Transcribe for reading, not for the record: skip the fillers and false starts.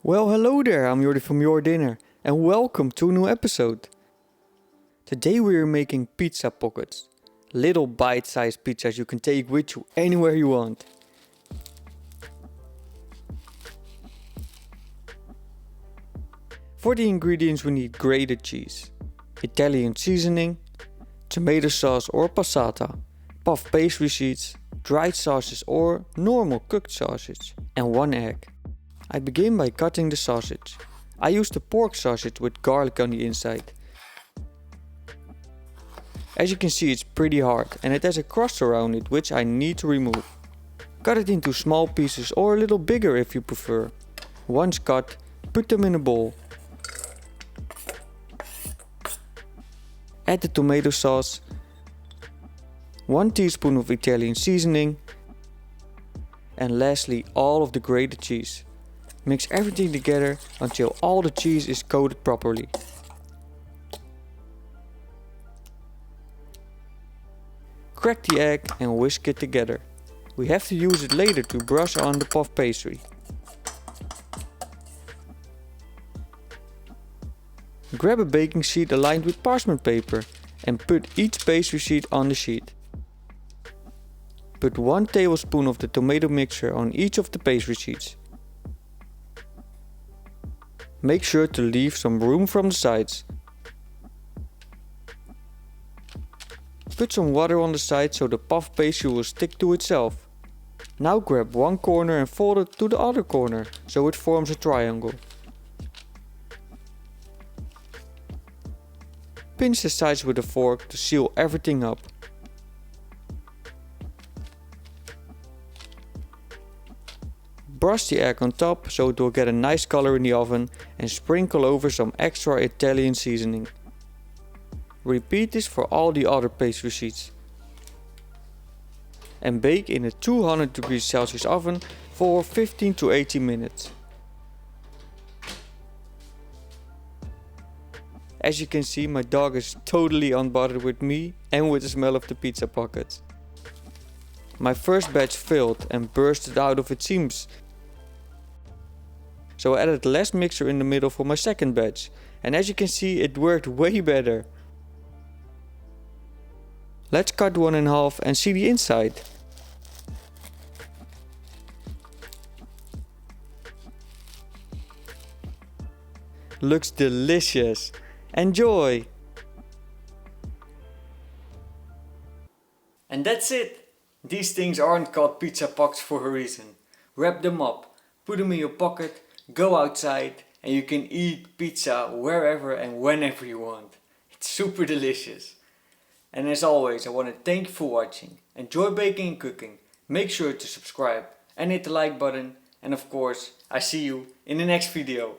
Well, hello there, I'm Jordi from JorDinner and welcome to a new episode. Today we are making pizza pockets. Little bite-sized pizzas you can take with you anywhere you want. For the ingredients we need grated cheese, Italian seasoning, tomato sauce or passata, puff pastry sheets, dried sausage or normal cooked sausage, and 1 egg. I begin by cutting the sausage. I used a pork sausage with garlic on the inside. As you can see, it's pretty hard and it has a crust around it which I need to remove. Cut it into small pieces or a little bigger if you prefer. Once cut, put them in a bowl. Add the tomato sauce, 1 teaspoon of Italian seasoning, and lastly all of the grated cheese. Mix everything together until all the cheese is coated properly. Crack the egg and whisk it together. We have to use it later to brush on the puff pastry. Grab a baking sheet aligned with parchment paper and put each pastry sheet on the sheet. Put 1 tablespoon of the tomato mixture on each of the pastry sheets. Make sure to leave some room from the sides. Put some water on the side so the puff pastry will stick to itself. Now grab 1 corner and fold it to the other corner so it forms a triangle. Pinch the sides with a fork to seal everything up. Brush the egg on top so it will get a nice color in the oven and sprinkle over some extra Italian seasoning. Repeat this for all the other pastry sheets. And bake in a 200 degrees Celsius oven for 15 to 18 minutes. As you can see, my dog is totally unbothered with me and with the smell of the pizza pockets. My first batch failed and bursted out of its seams. So I added less mixture in the middle for my second batch, and as you can see it worked way better. Let's cut one in half and see the inside. Looks delicious! Enjoy! And that's it! These things aren't called pizza pockets for a reason. Wrap them up, put them in your pocket, go outside and you can eat pizza wherever and whenever you want. It's super delicious. And as always, I want to thank you for watching. Enjoy baking and cooking. Make sure to subscribe and hit the like button. And of course, I see you in the next video.